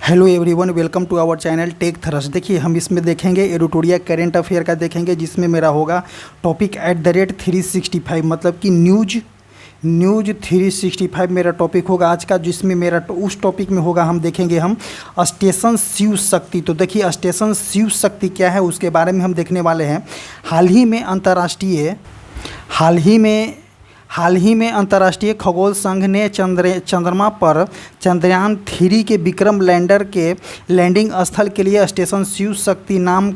Hello everyone, welcome to our channel Tech Thrust. देखिए, हम इसमें देखेंगे एडिटोरियल करेंट अफेयर का देखेंगे, जिसमें मेरा होगा टॉपिक @365, मतलब कि न्यूज 365 मेरा टॉपिक होगा आज का, जिसमें मेरा उस टॉपिक में होगा हम देखेंगे हम स्टेशन शिव शक्ति। तो देखिए, स्टेशन शिव शक्ति क्या है उसके बारे में हम देखने वाले हैं। हाल ही में अंतर्राष्ट्रीय खगोल संघ ने चंद्रमा पर चंद्रयान 3 के विक्रम लैंडर के लैंडिंग स्थल के लिए स्टेशन शिव शक्ति नाम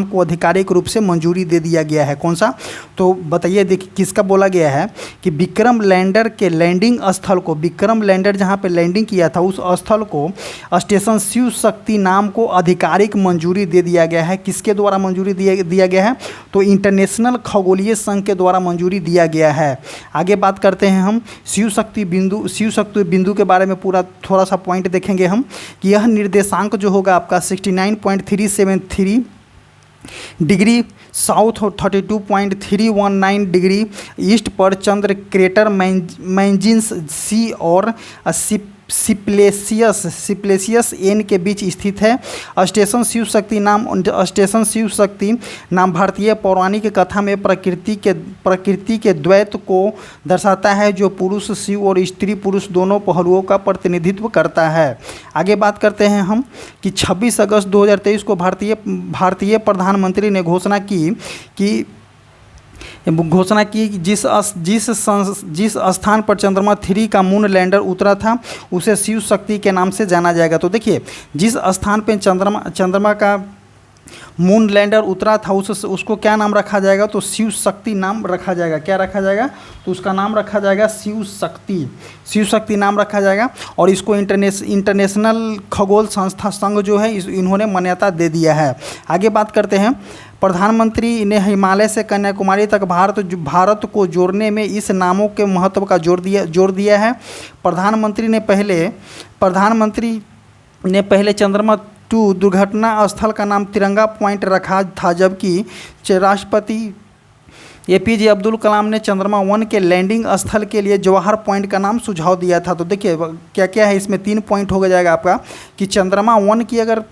को आधिकारिक रूप से मंजूरी दे दिया गया है। कौन सा? तो बताइए, देखिए किसका बोला गया है कि विक्रम लैंडर के लैंडिंग स्थल को, विक्रम लैंडर जहां पे लैंडिंग किया था उस स्थल को स्टेशन शिव शक्ति नाम को आधिकारिक मंजूरी दे दिया गया है। किसके द्वारा मंजूरी दिया गया है? तो इंटरनेशनल खगोलीय संघ के द्वारा मंजूरी दिया गया है। आगे बात करते हैं हम शिव शक्ति बिंदु के बारे में पूरा थोड़ा सा पॉइंट देखेंगे हम कि यह निर्देशांक जो होगा आपका 69.373 डिग्री साउथ और 32.319 डिग्री ईस्ट पर चंद्र क्रेटर मैंजिन्स सी और सिप्लेसियस एन के बीच स्थित है। स्टेशन शिव शक्ति नाम भारतीय पौराणिक कथा में प्रकृति के द्वैत को दर्शाता है, जो पुरुष शिव और स्त्री पुरुष दोनों पहलुओं का प्रतिनिधित्व करता है। आगे बात करते हैं हम कि 26 अगस्त 2023 को भारतीय प्रधानमंत्री ने घोषणा की जिस स्थान पर चंद्रमा 3 का मून लैंडर उतरा था उसे शिव शक्ति के नाम से जाना जाएगा। तो देखिए, जिस स्थान पर चंद्रमा का मून लैंडर उतरा था उसको क्या नाम रखा जाएगा? तो शिव शक्ति नाम रखा जाएगा। क्या रखा जाएगा? तो उसका नाम रखा जाएगा शिव शक्ति नाम रखा जाएगा। और इसको इंटरनेशनल खगोल संस्था संघ जो है इन्होंने मान्यता दे दिया है। आगे बात करते हैं, प्रधानमंत्री ने हिमालय से कन्याकुमारी तक भारत को जोड़ने में इस नामों के महत्व का जोर दिया है। प्रधानमंत्री ने पहले चंद्रमा 2 दुर्घटना स्थल का नाम तिरंगा पॉइंट रखा था, जबकि राष्ट्रपति APJ अब्दुल कलाम ने चंद्रमा 1 के लैंडिंग स्थल के लिए जवाहर पॉइंट का नाम सुझाव दिया था। तो देखिए क्या क्या है इसमें, 3 पॉइंट हो जाएगा आपका कि चंद्रमा 1 की अगर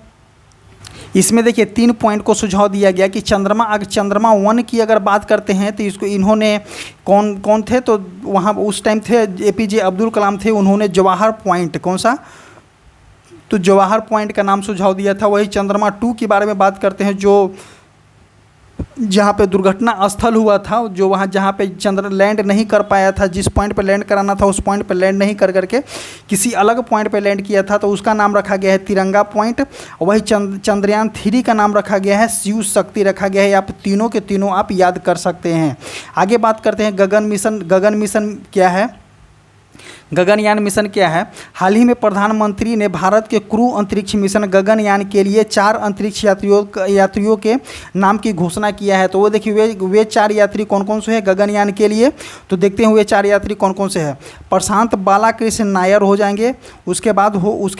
इसमें देखिए 3 पॉइंट को सुझाव दिया गया कि चंद्रमा 1 की अगर बात करते हैं तो इसको इन्होंने कौन थे? तो वहाँ उस टाइम थे APJ अब्दुल कलाम थे, उन्होंने जवाहर पॉइंट, कौन सा? तो जवाहर पॉइंट का नाम सुझाव दिया था। वही चंद्रमा 2 के बारे में बात करते हैं, जो जहाँ पे दुर्घटना स्थल हुआ था, जो वहाँ जहाँ पे चंद्र लैंड नहीं कर पाया था, जिस पॉइंट पे लैंड कराना था उस पॉइंट पे लैंड नहीं करके किसी अलग पॉइंट पे लैंड किया था, तो उसका नाम रखा गया है तिरंगा पॉइंट। वही चंद्रयान 3 का नाम रखा गया है शिव शक्ति रखा गया है। आप तीनों के तीनों आप याद कर सकते हैं। आगे बात करते हैं गगन मिशन क्या है? गगनयान मिशन क्या है? हाल ही में प्रधानमंत्री ने भारत के क्रू अंतरिक्ष मिशन गगनयान के लिए 4 अंतरिक्ष यात्रियों के नाम की घोषणा किया है। तो वो देखिए वे 4 यात्री कौन कौन से हैं गगनयान के लिए? तो देखते हैं वे 4 यात्री कौन कौन से हैं। प्रशांत बालाकृष्ण नायर हो जाएंगे, उसके बाद हो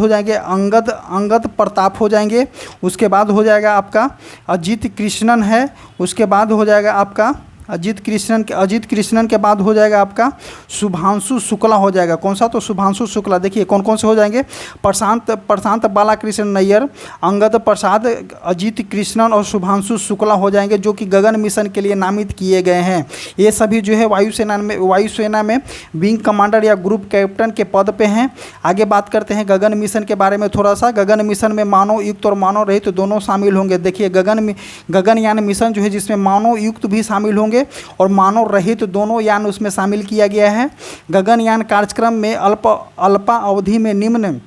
जाएंगे अंगद प्रताप हो जाएंगे, उसके बाद हो जाएगा आपका अजीत कृष्णन है, उसके बाद हो जाएगा आपका अजीत कृष्णन के बाद हो जाएगा आपका शुभांशु शुक्ला हो जाएगा। कौन सा? तो शुभांशु शुक्ला। देखिए कौन कौन से हो जाएंगे? प्रशांत बालाकृष्ण नैयर, अंगद प्रसाद, अजीत कृष्णन और शुभांशु शुक्ला हो जाएंगे, जो कि गगन मिशन के लिए नामित किए गए हैं। ये सभी जो है वायुसेना में विंग कमांडर या ग्रुप कैप्टन के पद पे हैं। आगे बात करते हैं गगन मिशन के बारे में थोड़ा सा। गगन मिशन में मानव युक्त और मानव रहित तो दोनों शामिल होंगे। देखिए गगनयान मिशन जो है जिसमें मानव युक्त भी शामिल होंगे और मानव रहित दोनों यान उसमें शामिल किया गया है। गगनयान कार्यक्रम में अल्पा अवधि में निम्न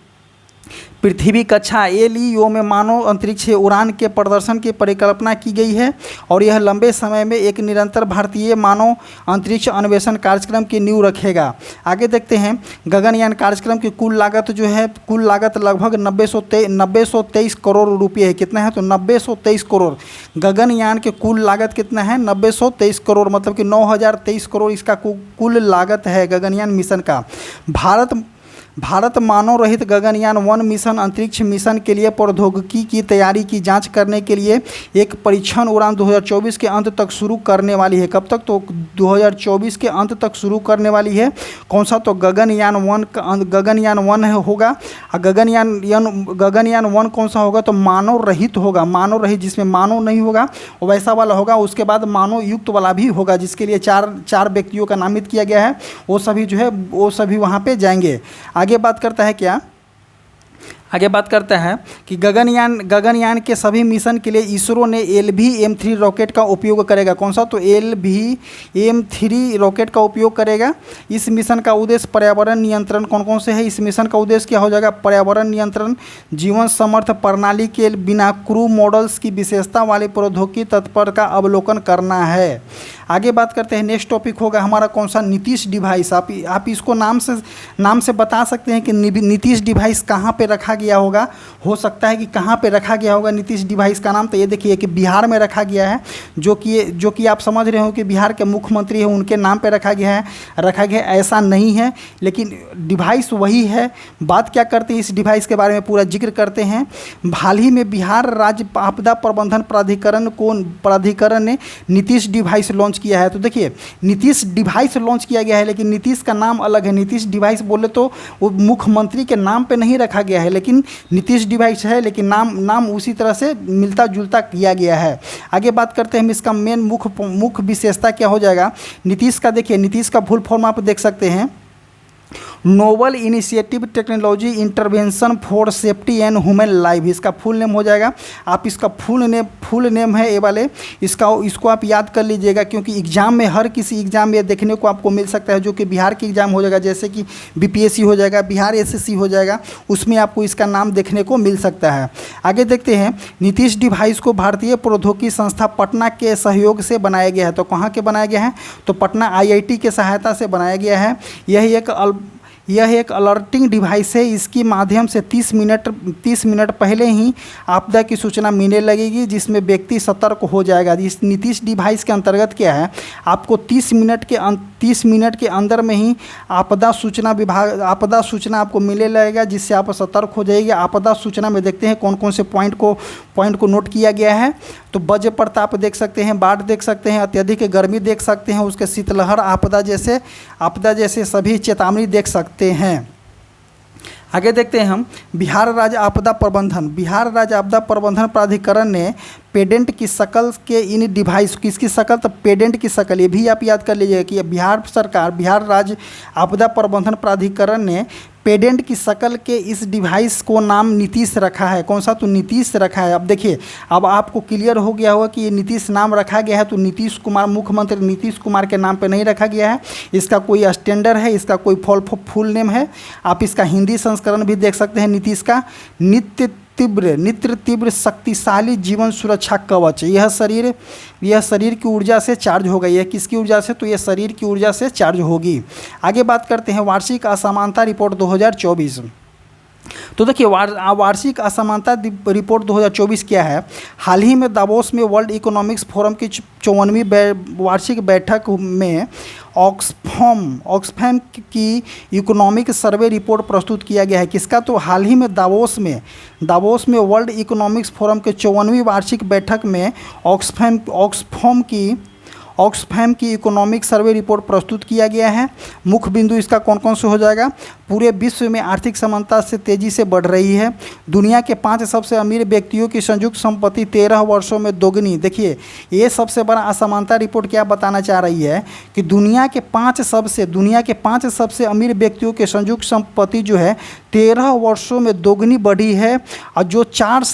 पृथ्वी कक्षा LEO में मानव अंतरिक्ष उड़ान के प्रदर्शन की परिकल्पना की गई है, और यह लंबे समय में एक निरंतर भारतीय मानव अंतरिक्ष अन्वेषण कार्यक्रम की नींव रखेगा। आगे देखते हैं गगनयान कार्यक्रम की कुल लागत लगभग 923 करोड़ रुपये है। कितना है? तो 923 करोड़। गगनयान के कुल लागत कितना है? 923 करोड़, मतलब कि 9023 करोड़ इसका कुल लागत है गगनयान मिशन का। भारत मानव रहित गगनयान 1 मिशन अंतरिक्ष मिशन के लिए प्रौद्योगिकी की तैयारी की जांच करने के लिए एक परीक्षण उड़ान 2024 के अंत तक शुरू करने वाली है। कब तक? तो 2024 के अंत तक शुरू करने वाली है। कौन सा? तो गगनयान 1 होगा। और गगनयान 1 कौन सा होगा? तो मानव रहित होगा। मानव रहित, जिसमें मानव नहीं होगा वैसा वाला होगा। उसके बाद मानव युक्त वाला भी होगा, जिसके लिए चार व्यक्तियों का नामित किया गया है। वो सभी जो है वो सभी वहाँ पे जाएंगे। आगे बात करता है क्या? आगे बात करता है कि गगनयान के सभी मिशन के लिए इसरो ने LV-M3 रॉकेट का उपयोग करेगा। कौन सा? तो LV-M3 रॉकेट का उपयोग करेगा। इस मिशन का उद्देश्य पर्यावरण नियंत्रण कौन कौन से है? इस मिशन का उद्देश्य क्या हो जाएगा? पर्यावरण नियंत्रण, जीवन समर्थ प्रणाली के बिना क्रू मॉडल्स की विशेषता वाली प्रौद्योगिकी तत्पर का अवलोकन करना है। आगे बात करते हैं, नेक्स्ट टॉपिक होगा हमारा कौन सा? नीतीश डिवाइस। आप इसको नाम से बता सकते हैं कि नीतीश डिवाइस कहाँ पे रखा गया होगा। हो सकता है कि कहाँ पे रखा गया होगा नीतीश डिवाइस का नाम। तो ये देखिए कि बिहार में रखा गया है, जो कि आप समझ रहे हो कि बिहार के मुख्यमंत्री हैं उनके नाम पे रखा गया है। ऐसा नहीं है, लेकिन डिवाइस वही है। बात क्या करते हैं इस डिवाइस के बारे में पूरा जिक्र करते हैं। हाल ही में बिहार राज्य आपदा प्रबंधन प्राधिकरण ने नीतीश डिवाइस लॉन्च किया है। तो देखिए नीतीश डिवाइस लॉन्च किया गया है, लेकिन नीतीश का नाम अलग है। नीतीश डिवाइस बोले तो वो मुख्यमंत्री के नाम पे नहीं रखा गया है, लेकिन नीतीश डिवाइस है, लेकिन नाम उसी तरह से मिलता जुलता किया गया है। आगे बात करते हैं, इसका मेन मुख्य विशेषता क्या हो जाएगा नीतीश का? देखिए नीतीश का फुल फॉर्म आप देख सकते हैं, novel initiative technology intervention for safety and human life. इसका फुल नेम हो जाएगा। आप इसका फुल नेम है ये वाले, इसको आप याद कर लीजिएगा, क्योंकि एग्जाम में हर किसी एग्जाम में देखने को आपको मिल सकता है। जो कि बिहार की एग्जाम हो जाएगा, जैसे कि BPSC हो जाएगा, बिहार SSC हो जाएगा, उसमें आपको इसका नाम देखने को मिल सकता है। आगे देखते हैं, नीतीश डिवाइस को भारतीय प्रौद्योगिकी संस्था पटना के सहयोग से बनाया गया है। तो कहाँ के बनाया गया है? तो पटना IIT के सहायता से बनाया गया है। यह एक अलर्टिंग डिवाइस है। इसके माध्यम से 30 मिनट पहले ही आपदा की सूचना मिलने लगेगी, जिसमें व्यक्ति सतर्क हो जाएगा। इस नीतीश डिवाइस के अंतर्गत क्या है, आपको 30 मिनट के अंदर में ही आपदा सूचना आपको मिलने लगेगा, जिससे आप सतर्क हो जाएगी। आपदा सूचना में देखते हैं कौन कौन से पॉइंट को नोट किया गया है। तो वज्र प्रताप देख सकते हैं, बाढ़ देख सकते हैं, अत्यधिक गर्मी देख सकते हैं, उसके शीतलहर आपदा जैसे सभी चेतावनी देख सकते हैं। आगे देखते हैं हम, बिहार राज्य आपदा प्रबंधन प्राधिकरण ने पेडेंट की शकल के इन डिवाइस, किसकी शकल? तो पेडेंट की शकल। ये भी आप याद कर लीजिएगा कि बिहार राज्य आपदा प्रबंधन प्राधिकरण ने पेडेंट की शकल के इस डिवाइस को नाम नीतीश रखा है। कौन सा? तो नीतीश रखा है। अब देखिए, अब आपको क्लियर हो गया होगा कि ये नीतीश नाम रखा गया है, तो नीतीश कुमार, मुख्यमंत्री नीतीश कुमार के नाम पे नहीं रखा गया है। इसका कोई स्टैंडर्ड है, इसका कोई फुल नेम है। आप इसका हिंदी संस्करण भी देख सकते हैं। नीतीश का नित्य तीव्र शक्तिशाली जीवन सुरक्षा कवच। यह शरीर की ऊर्जा से चार्ज होगा। यह किसकी ऊर्जा से? तो यह शरीर की ऊर्जा से चार्ज होगी। आगे बात करते हैं, वार्षिक असमानता रिपोर्ट 2024। तो देखिए वार्षिक असमानता रिपोर्ट 2024 क्या है? हाल ही में दावोस में वर्ल्ड इकोनॉमिक्स फोरम की 54वीं वार्षिक बैठक में ऑक्सफैम की इकोनॉमिक सर्वे रिपोर्ट प्रस्तुत किया गया है। किसका? तो हाल ही में दावोस में वर्ल्ड इकोनॉमिक्स फोरम के 54वीं वार्षिक बैठक में ऑक्सफैम की इकोनॉमिक सर्वे रिपोर्ट प्रस्तुत किया गया है। मुख्य बिंदु इसका कौन कौन से हो जाएगा? पूरे विश्व में आर्थिक समानता से तेज़ी से बढ़ रही है। दुनिया के 5 सबसे अमीर व्यक्तियों की संयुक्त संपत्ति 13 वर्षों में दोगुनी। देखिए ये सबसे बड़ा असमानता रिपोर्ट क्या बताना चाह रही है कि दुनिया के 5 सबसे अमीर व्यक्तियों की संयुक्त संपत्ति जो है 13 वर्षों में दोगुनी बढ़ी है। और जो 4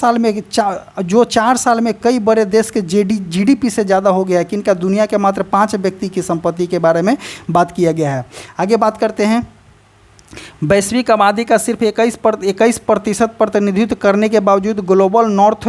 साल में कई बड़े देश के GDP से ज़्यादा हो गया है। किनका? दुनिया के मात्र 5 व्यक्ति की संपत्ति के बारे में बात किया गया है। आगे बात करते हैं, वैश्विक आबादी का सिर्फ 21% प्रतिनिधित्व करने के बावजूद ग्लोबल नॉर्थ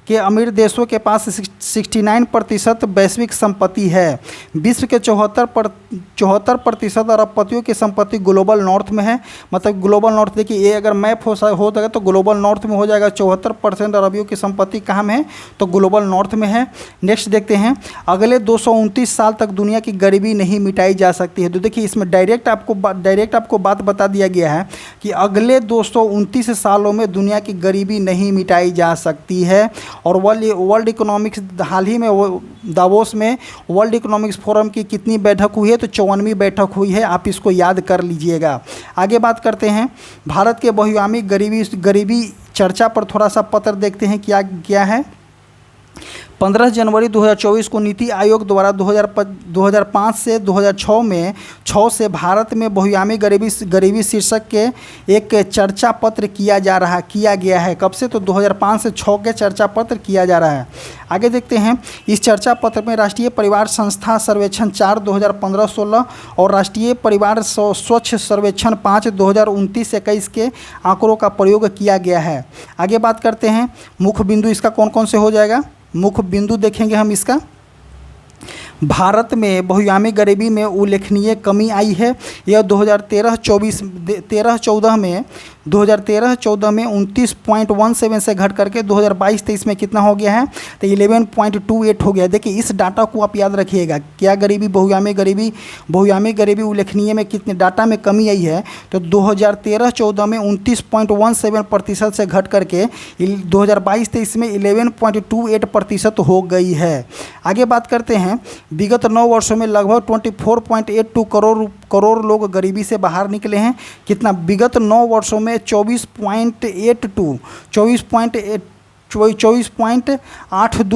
के अमीर देशों के पास 69% वैश्विक संपत्ति है। विश्व के 74% अरबपतियों की संपत्ति ग्लोबल नॉर्थ में है। मतलब ग्लोबल नॉर्थ, देखिए ये अगर मैप हो जाएगा तो ग्लोबल नॉर्थ में हो जाएगा। 74% अरबियों की संपत्ति कहाँ में है? तो ग्लोबल नॉर्थ में है। नेक्स्ट देखते हैं, अगले 229 साल तक दुनिया की गरीबी नहीं मिटाई जा सकती है। तो देखिए इसमें डायरेक्ट आपको बात बता दिया गया है कि अगले 229 सालों में दुनिया की गरीबी नहीं मिटाई जा सकती है। और वर्ल्ड इकोनॉमिक्स हाल ही में दावोस में वर्ल्ड इकोनॉमिक्स फोरम की कितनी बैठक हुई है, तो 54वीं बैठक हुई है, आप इसको याद कर लीजिएगा। आगे बात करते हैं भारत के बहुआयामी गरीबी चर्चा पर थोड़ा सा पत्र देखते हैं क्या क्या है। 15 जनवरी 2024 को नीति आयोग द्वारा 2005 से 2006 से भारत में बहुआयामी गरीबी शीर्षक के एक चर्चा पत्र किया गया है। कब से, तो 2005 से 6 के चर्चा पत्र किया जा रहा है। आगे देखते हैं, इस चर्चा पत्र में राष्ट्रीय परिवार संस्था सर्वेक्षण 4 2015-16 और राष्ट्रीय परिवार स्वच्छ सर्वेक्षण 5 2029-21 के आंकड़ों का प्रयोग किया गया है। आगे बात करते हैं, मुख्य बिंदु इसका कौन कौन से हो जाएगा। मुख्य बिंदु देखेंगे हम इसका, भारत में बहुआयामी गरीबी में उल्लेखनीय कमी आई है। यह 2013-14 में 29.17 से घट करके 2022-23 में कितना हो गया है, तो 11.28 हो गया। देखिए इस डाटा को आप याद रखिएगा, क्या बहुआयामी गरीबी उल्लेखनीय में कितने डाटा में कमी आई है, तो 2013-14 में 29.17% से घट करके 2022-23 में 11.28% हो गई है। आगे बात करते हैं, विगत 9 वर्षों में लगभग 24.82 करोड़ लोग गरीबी से बाहर निकले हैं। कितना, विगत 9 वर्षों में 24.82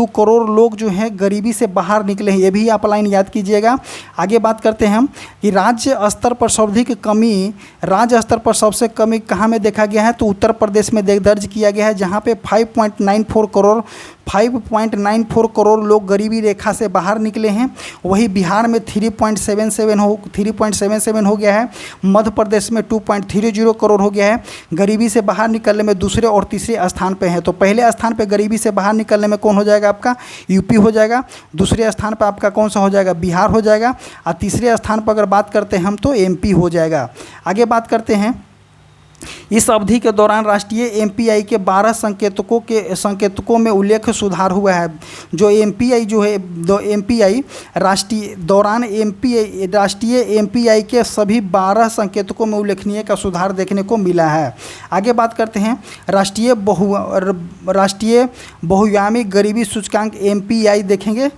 करोड़ लोग जो हैं गरीबी से बाहर निकले हैं। ये भी आप लाइन याद कीजिएगा। आगे बात करते हैं हम कि राज्य स्तर पर सबसे कमी कहाँ में देखा गया है, तो उत्तर प्रदेश में दर्ज किया गया है, जहाँ पे 5.94 करोड़ लोग गरीबी रेखा से बाहर निकले हैं। वही बिहार में 3.77 हो गया है। मध्य प्रदेश में 2.30 करोड़ हो गया है। गरीबी से बाहर निकलने में दूसरे और तीसरे स्थान पे हैं। तो पहले स्थान पे गरीबी से बाहर निकलने में कौन हो जाएगा, आपका यूपी हो जाएगा। दूसरे स्थान पर आपका कौन सा हो जाएगा, बिहार हो जाएगा। और तीसरे स्थान पर अगर बात करते हैं हम तो एमपी हो जाएगा। आगे बात करते हैं, इस अवधि के दौरान राष्ट्रीय एमपीआई के 12 संकेतकों में उल्लेख सुधार हुआ है। जो एमपीआई राष्ट्रीय एमपीआई के सभी 12 संकेतकों में उल्लेखनीय का सुधार देखने को मिला है। आगे बात करते हैं, राष्ट्रीय बहुआयामी गरीबी सूचकांक एमपीआई देखेंगे।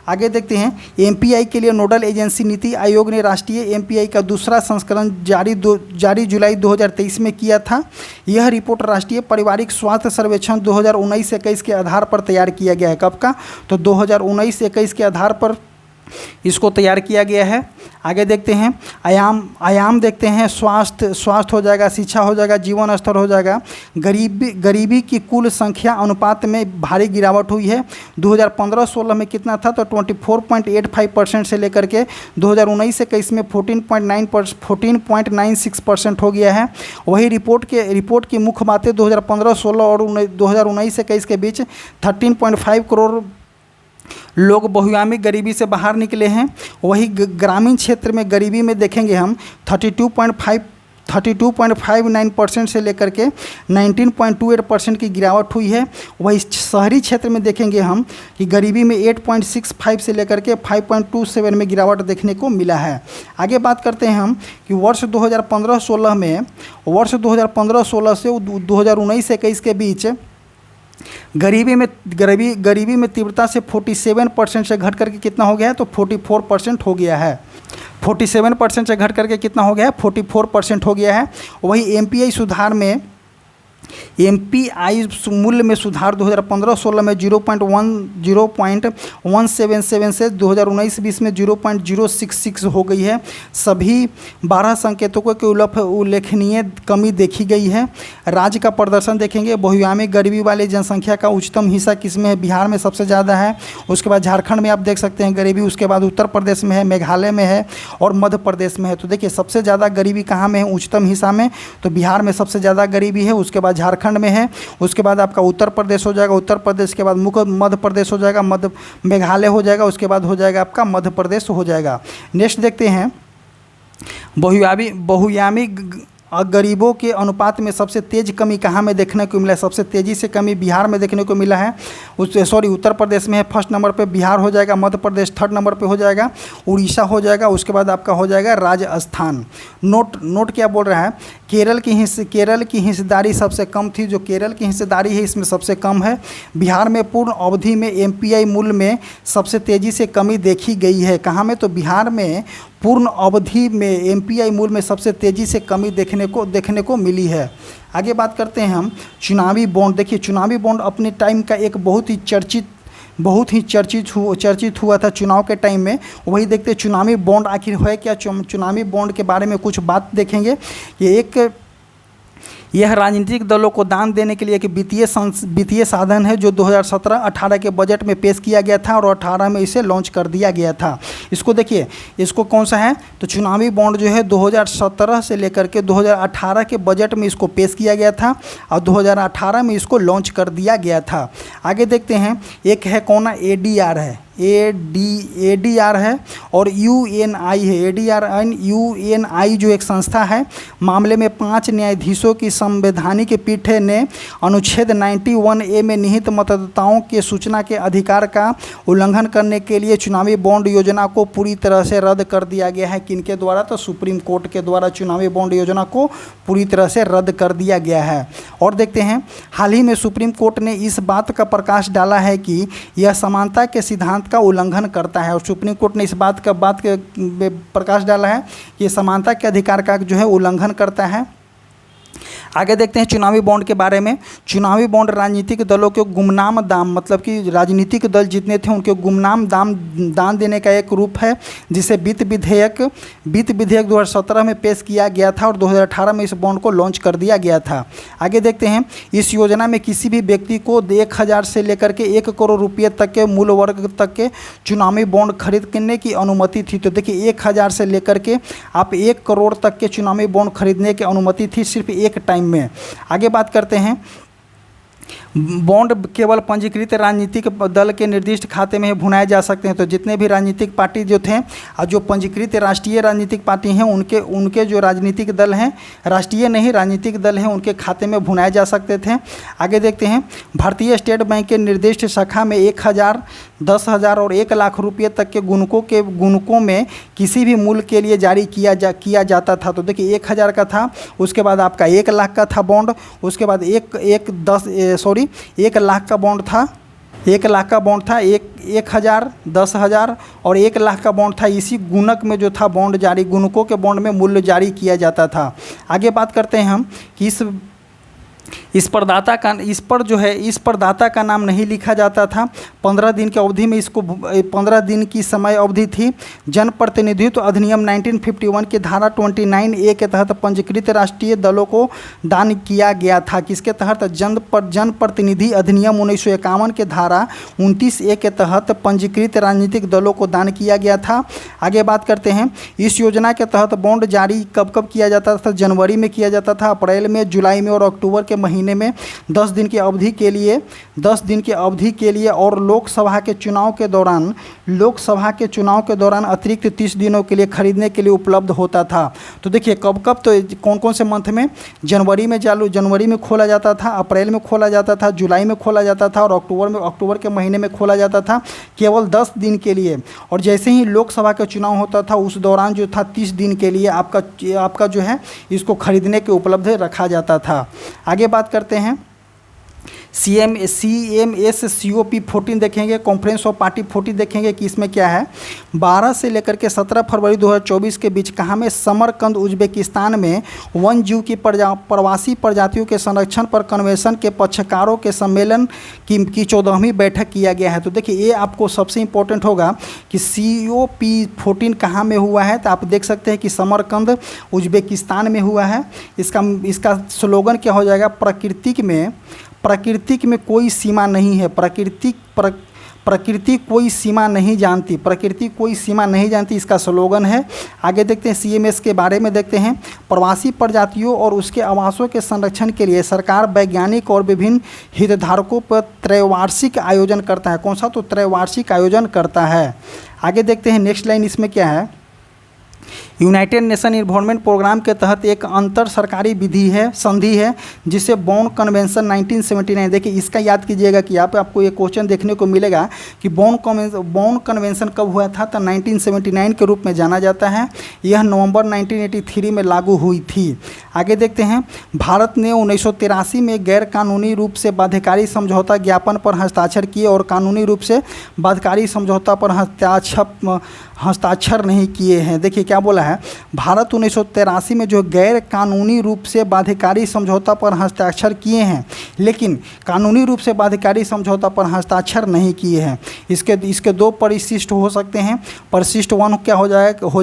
आगे देखते हैं, एमपीआई के लिए नोडल एजेंसी नीति आयोग ने राष्ट्रीय एमपीआई का दूसरा संस्करण जारी जुलाई 2023 में किया था। यह रिपोर्ट राष्ट्रीय पारिवारिक स्वास्थ्य सर्वेक्षण 2019-21 के आधार पर तैयार किया गया है। कब का, तो 2019-21 के आधार पर इसको तैयार किया गया है। आगे देखते हैं, आयाम देखते हैं, स्वास्थ्य हो जाएगा, शिक्षा हो जाएगा, जीवन स्तर हो जाएगा। गरीबी की कुल संख्या अनुपात में भारी गिरावट हुई है। 2015-16 में कितना था, तो 24.85% से लेकर के 2019-21 में 14.96% हो गया है। वही रिपोर्ट की मुख्य बातें 2015-16 और 2019-21 के बीच 13.5 करोड़ लोग बहुआयामी गरीबी से बाहर निकले हैं। वही ग्रामीण क्षेत्र में गरीबी में देखेंगे हम 32.59% से लेकर के 19.28% की गिरावट हुई है। वही शहरी क्षेत्र में देखेंगे हम कि गरीबी में 8.65 से लेकर के 5.27 में गिरावट देखने को मिला है। आगे बात करते हैं हम कि वर्ष 2015-16 से 2019-21 के बीच गरीबी में तीव्रता से 47% से घट करके कितना हो गया है, तो 44% हो गया है। 47% से घट करके कितना हो गया है, 44% हो गया है। वही एमपीआई सुधार में मूल्य में सुधार 2015-16 में 0.177 से 2019-20 में 0.066 हो गई है। सभी 12 संकेतकों के उल्लेखनीय कमी देखी गई है। राज्य का प्रदर्शन देखेंगे, बहुआयामी गरीबी वाले जनसंख्या का उच्चतम हिस्सा किसमें है, बिहार में सबसे ज़्यादा है। उसके बाद झारखंड में आप देख सकते हैं गरीबी, उसके बाद उत्तर प्रदेश में है, मेघालय में है और मध्य प्रदेश में है। तो देखिए सबसे ज़्यादा गरीबी कहाँ में है, उच्चतम हिस्सा में, तो बिहार में सबसे ज़्यादा गरीबी है। उसके बाद झारखंड में है, उसके बाद आपका उत्तर प्रदेश हो जाएगा, उत्तर प्रदेश के बाद मध्य प्रदेश हो जाएगा, मेघालय हो जाएगा, उसके बाद हो जाएगा आपका मध्य प्रदेश हो जाएगा। नेक्स्ट देखते हैं, बहुआयामी गरीबों के अनुपात में सबसे तेज कमी कहाँ में देखने को मिला है? सबसे तेज़ी से कमी बिहार में देखने को मिला है। उत्तर प्रदेश में है, फर्स्ट नंबर पे बिहार हो जाएगा, मध्य प्रदेश थर्ड नंबर पे हो जाएगा, उड़ीसा हो जाएगा, उसके बाद आपका हो जाएगा राजस्थान। नोट क्या बोल रहा है? केरल की हिस्सेदारी सबसे कम थी, जो केरल की हिस्सेदारी है इसमें सबसे कम है। बिहार में पूर्ण अवधि में एमपीआई मूल्य में सबसे तेज़ी से कमी देखी गई है। कहाँ में? तो बिहार में पूर्ण अवधि में एमपीआई मूल्य में सबसे तेज़ी से कमी देखने को मिली है। आगे बात करते हैं हम चुनावी बॉन्ड। देखिए, चुनावी बॉन्ड अपने टाइम का एक बहुत ही चर्चित हुआ था चुनाव के टाइम में। वही देखते हैं चुनावी बॉन्ड आखिर है क्या। चुनावी बॉन्ड के बारे में कुछ बात देखेंगे। यह राजनीतिक दलों को दान देने के लिए एक वित्तीय साधन है जो 2017-18 के बजट में पेश किया गया था और 18 में इसे लॉन्च कर दिया गया था। इसको देखिए, इसको कौन सा है? तो चुनावी बॉन्ड जो है 2017 से लेकर के 2018 के बजट में इसको पेश किया गया था और 2018 में इसको लॉन्च कर दिया गया था। आगे देखते हैं, एक है कौन? एडीआर है, एडीआर है और यूएनआई है। एडीआर एंड यूएनआई जो एक संस्था है, मामले में 5 न्यायाधीशों की संवैधानिक पीठ ने अनुच्छेद 91A में निहित मतदाताओं के सूचना के अधिकार का उल्लंघन करने के लिए चुनावी बॉन्ड योजना को पूरी तरह से रद्द कर दिया गया है। किनके द्वारा? तो सुप्रीम कोर्ट के द्वारा चुनावी बॉन्ड योजना को पूरी तरह से रद्द कर दिया गया है। और देखते हैं, हाल ही में सुप्रीम कोर्ट ने इस बात का प्रकाश डाला है कि यह समानता के सिद्धांत का उल्लंघन करता है। और सुप्रीम कोर्ट ने इस बात का प्रकाश डाला है कि समानता के अधिकार का जो है उल्लंघन करता है। आगे देखते हैं चुनावी बॉन्ड के बारे में। चुनावी बॉन्ड राजनीतिक दलों के गुमनाम दाम, मतलब कि राजनीतिक दल जितने थे उनके गुमनाम दान देने का एक रूप है, जिसे वित्त विधेयक 2017 में पेश किया गया था और 2018 में इस बॉन्ड को लॉन्च कर दिया गया था। आगे देखते हैं, इस योजना में किसी भी व्यक्ति को 1000 से लेकर के 1 करोड़ रुपये तक के मूल्य वर्ग तक के चुनावी बॉन्ड खरीदने की अनुमति थी। तो देखिए, 1000 से लेकर के आप 1 करोड़ तक के चुनावी बॉन्ड खरीदने की अनुमति थी सिर्फ एक टाइम में। आगे बात करते हैं, बॉन्ड केवल पंजीकृत राजनीतिक दल के निर्दिष्ट खाते में भुनाए जा सकते हैं। तो जितने भी राजनीतिक पार्टी जो थे और जो पंजीकृत राष्ट्रीय राजनीतिक पार्टी हैं उनके जो राजनीतिक दल हैं, राष्ट्रीय नहीं राजनीतिक दल हैं, उनके खाते में भुनाए जा सकते थे। आगे देखते हैं, भारतीय स्टेट बैंक के निर्दिष्ट शाखा में 1000, 10,000 और 1 लाख रुपये तक के गुणकों में किसी भी मूल्य के लिए जारी किया जाता था। तो देखिए, 1000 का था, उसके बाद आपका 1 लाख का था बॉन्ड, उसके बाद 1 लाख का बॉन्ड था, 1000, 10,000 और 1 लाख का बॉन्ड था। इसी गुणक में जो था बॉन्ड जारी, गुणकों के बॉन्ड में मूल्य जारी किया जाता था। आगे बात करते हैं हम कि इस प्रदाता का नाम नहीं लिखा जाता था। 15 दिन की अवधि में 15 दिन की समय अवधि थी। जनप्रतिनिधित्व अधिनियम 1951 की धारा 29A के तहत पंजीकृत राष्ट्रीय दलों को दान किया गया था। किसके तहत? जनप्रतिनिधि अधिनियम 1951 के धारा 29A के तहत पंजीकृत राजनीतिक दलों को दान किया गया था। आगे बात करते हैं, इस योजना के तहत बॉन्ड जारी कब किया जाता था? जनवरी में किया जाता था, अप्रैल में, जुलाई में और अक्टूबर के महीने में 10 दिन की अवधि के लिए और लोकसभा के चुनाव के दौरान अतिरिक्त 30 दिनों के लिए खरीदने के लिए उपलब्ध होता था। तो देखिए, कब तो कौन से मंथ में? जनवरी में खोला जाता था, अप्रैल में खोला जाता था, जुलाई में खोला जाता था और अक्टूबर के महीने में खोला जाता था, केवल 10 दिन के लिए। और जैसे ही लोकसभा का चुनाव होता था उस दौरान जो था 30 दिन के लिए आपका जो है इसको खरीदने के उपलब्ध रखा जाता था। आगे बात करते हैं, CMS COP 14 देखेंगे, कॉन्फ्रेंस ऑफ पार्टी 40 देखेंगे कि इसमें क्या है। 12 से लेकर के 17 फरवरी 2024 के बीच कहाँ में? समरकंद उज्बेकिस्तान में वन जीव की प्रवासी प्रजातियों के संरक्षण पर कन्वेंशन के पक्षकारों के सम्मेलन की 14वीं बैठक किया गया है। तो देखिए, ये आपको सबसे इम्पोर्टेंट होगा कि COP 14 कहाँ में हुआ है। तो आप देख सकते हैं कि समरकंद उज्बेकिस्तान में हुआ है। इसका स्लोगन क्या हो जाएगा? प्रकृति में कोई सीमा नहीं है, प्रकृति कोई सीमा नहीं जानती, इसका स्लोगन है। आगे देखते हैं, CMS के बारे में देखते हैं। प्रवासी प्रजातियों और उसके आवासों के संरक्षण के लिए सरकार वैज्ञानिक और विभिन्न हितधारकों पर त्रैवार्षिक आयोजन करता है। कौन सा? तो त्रैवार्षिक आयोजन करता है। आगे देखते हैं, नेक्स्ट लाइन इसमें क्या है यूनाइटेड नेशन इन्वायरमेंट प्रोग्राम के तहत एक अंतर सरकारी विधि है, संधि है, जिसे बॉन कन्वेंशन 1979। देखिए इसका याद कीजिएगा कि यहाँ पे आपको ये क्वेश्चन देखने को मिलेगा कि बॉन कन्वेंशन कब हुआ था, तो 1979 के रूप में जाना जाता है। यह नवंबर 1983 में लागू हुई थी। आगे देखते हैं, भारत ने 1983 में गैर कानूनी रूप से बाध्यकारी समझौता ज्ञापन पर हस्ताक्षर किए और कानूनी रूप से बाध्यकारी समझौता पर हस्ताक्षर नहीं किए हैं। देखिए क्या बोला है, भारत 1983 में जो गैर कानूनी रूप से बाध्यकारी समझौता पर हस्ताक्षर किए हैं, लेकिन कानूनी रूप से बाध्यकारी समझौता पर हस्ताक्षर नहीं किए हैं। इसके दो परिशिष्ट हो सकते हैं। परिशिष्ट 1 क्या हो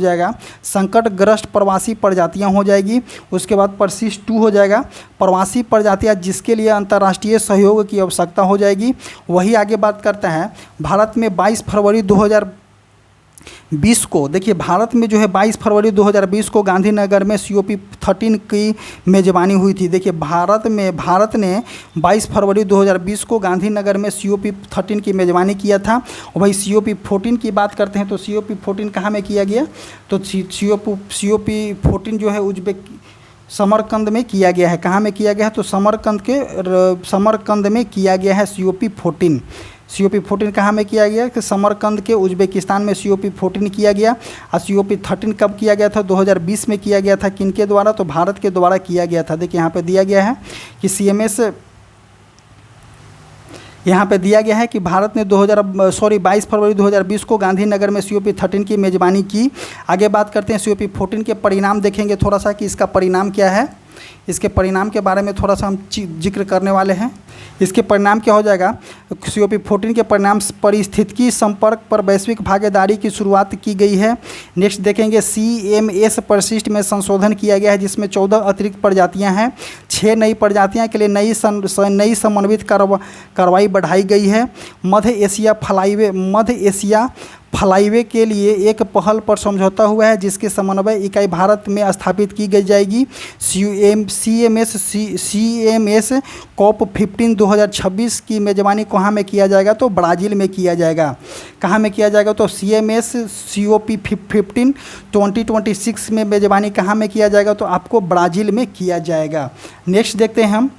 जाएगा संकटग्रस्त प्रवासी प्रजातियां हो जाएगी। उसके बाद परिशिष्ट 2 हो जाएगा प्रवासी प्रजातियां जिसके लिए अंतर्राष्ट्रीय सहयोग की आवश्यकता हो जाएगी। वही आगे बात करता है, भारत में 22 फरवरी 2020 को, देखिए भारत में जो है 22 फरवरी 2020 को गांधीनगर में COP13 की मेज़बानी हुई थी। देखिए भारत ने 22 फरवरी 2020 को गांधीनगर में COP13 की मेज़बानी किया था। और भाई COP14 की बात करते हैं तो COP14 कहाँ में किया गया, तो COP14 जो है समरकंद में किया गया है। कहाँ में किया गया है, तो समरकंद में किया गया है COP14 कहाँ में किया गया, कि समरकंद के उज्बेकिस्तान में COP14 किया गया। और COP13 कब किया गया था, 2020 में किया गया था। किनके द्वारा, तो भारत के द्वारा किया गया था। देखिए यहाँ पे दिया गया है कि यहाँ पे दिया गया है कि भारत ने 22 फरवरी 2020 को गांधीनगर में COP13 की मेज़बानी की। आगे बात करते हैं COP14 के परिणाम देखेंगे थोड़ा सा कि इसका परिणाम क्या है। इसके परिणाम के बारे में थोड़ा सा हम जिक्र करने वाले हैं। इसके परिणाम क्या हो जाएगा, COP14 के परिणाम पारिस्थितिकी संपर्क पर वैश्विक भागीदारी की शुरुआत की गई है। नेक्स्ट देखेंगे CMS परिशिष्ट में संशोधन किया गया है जिसमें 14 अतिरिक्त प्रजातियां हैं। 6 नई प्रजातियां के लिए नई समन्वित कार्रवाई बढ़ाई गई है। मध्य एशिया फ्लाईवे के लिए एक पहल पर समझौता हुआ है जिसकी समन्वय इकाई भारत में स्थापित की गई जाएगी। CMS COP15 2026 की मेज़बानी कहाँ में किया जाएगा, तो ब्राज़ील में किया जाएगा। कहाँ में किया जाएगा, तो CMS COP15 2026 में मेज़बानी कहाँ में किया जाएगा, तो आपको ब्राज़ील में किया जाएगा। नेक्स्ट देखते हैं हम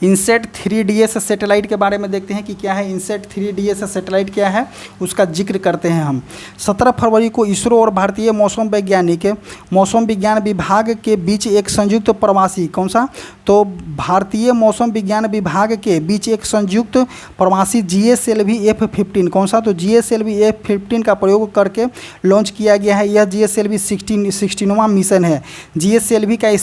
इनसेट 3DS सैटेलाइट के बारे में देखते हैं कि क्या है इनसेट 3DS सैटेलाइट क्या है, उसका जिक्र करते हैं हम। 17 फरवरी को इसरो और भारतीय मौसम विज्ञान विभाग के बीच एक संयुक्त प्रवासी, कौन सा, तो भारतीय मौसम विज्ञान विभाग के बीच एक संयुक्त प्रवासी GSLV F15, कौन सा, तो GSLV F15 का प्रयोग करके लॉन्च किया गया है। यह GSLV 16वां मिशन है। GSLV का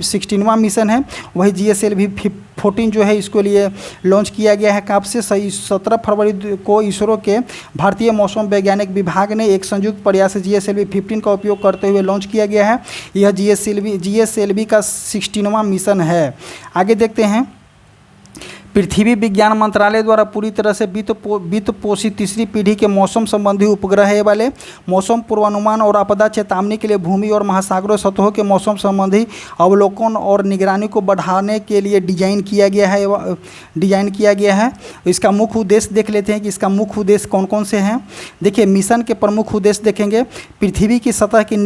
16वां मिशन है। वही GSLV 14 जो है इसके लिए लॉन्च किया गया है। कब से, 17 फरवरी को इसरो के भारतीय मौसम वैज्ञानिक विभाग ने एक संयुक्त प्रयास GSLV 15 का उपयोग करते हुए लॉन्च किया गया है। यह GSLV का 16वां मिशन है। आगे देखते हैं, पृथ्वी विज्ञान मंत्रालय द्वारा पूरी तरह से वित्त पोषित तीसरी पीढ़ी के मौसम संबंधी उपग्रह वाले मौसम पूर्वानुमान और आपदा चेतावनी के लिए भूमि और महासागरों सतहों के मौसम संबंधी अवलोकन और निगरानी को बढ़ाने के लिए डिजाइन किया गया है। इसका मुख्य उद्देश्य देख लेते हैं कि इसका मुख्य उद्देश्य कौन कौन से हैं। देखिए मिशन के प्रमुख उद्देश्य देखेंगे, पृथ्वी की सतह की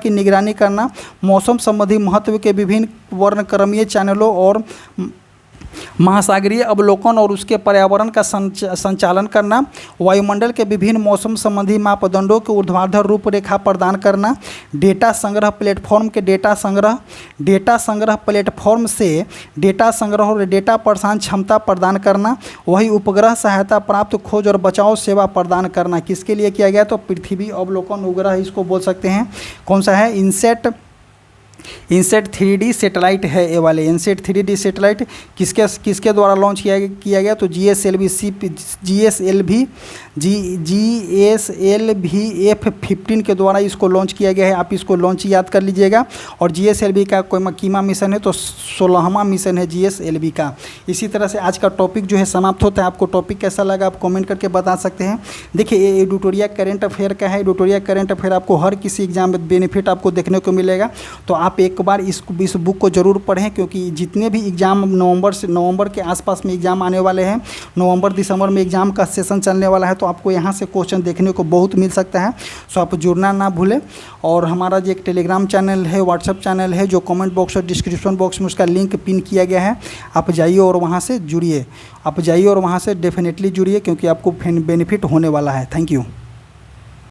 निगरानी करना, मौसम संबंधी महत्व के विभिन्न वर्णक्रमीय चैनलों और महासागरीय अवलोकन और उसके पर्यावरण का संचालन करना, वायुमंडल के विभिन्न मौसम संबंधी मापदंडों के ऊर्ध्वाधर रूपरेखा प्रदान करना, डेटा संग्रह प्लेटफॉर्म से डेटा संग्रह और डेटा प्रसारण क्षमता प्रदान करना, वही उपग्रह सहायता प्राप्त खोज और बचाव सेवा प्रदान करना। किसके लिए किया गया, तो पृथ्वी अवलोकन उपग्रह इसको बोल सकते हैं। कौन सा है, इनसेट 3D सैटेलाइट है। ये वाले इनसेट 3D सैटेलाइट किसके द्वारा लॉन्च किया गया, तो GSLV F15 के द्वारा इसको लॉन्च किया गया है। आप इसको लॉन्च याद कर लीजिएगा। और GSLV का कोई कीमा मिशन है तो 16वां मिशन है GSLV का। इसी तरह से आज का टॉपिक जो है समाप्त होता है। आपको टॉपिक कैसा लगा आप कमेंट करके बता सकते हैं। देखिए ये एडिटोरियल करंट अफेयर का है। एडिटोरियल करंट अफेयर आपको हर किसी एग्जाम में बेनिफिट आपको देखने को मिलेगा। तो आप एक बार इस बुक को ज़रूर पढ़ें, क्योंकि जितने भी एग्ज़ाम नवंबर के आसपास में एग्ज़ाम आने वाले हैं, नवंबर दिसंबर में एग्ज़ाम का सेशन चलने वाला है, तो आपको यहाँ से क्वेश्चन देखने को बहुत मिल सकता है। सो आप जुड़ना ना भूलें। और हमारा जो एक टेलीग्राम चैनल है, व्हाट्सएप चैनल है, जो कमेंट बॉक्स और डिस्क्रिप्शन बॉक्स में उसका लिंक पिन किया गया है, आप जाइए और वहाँ से जुड़िए। आप जाइए और वहाँ से डेफिनेटली जुड़िए, क्योंकि आपको बेनिफिट होने वाला है। Thank you.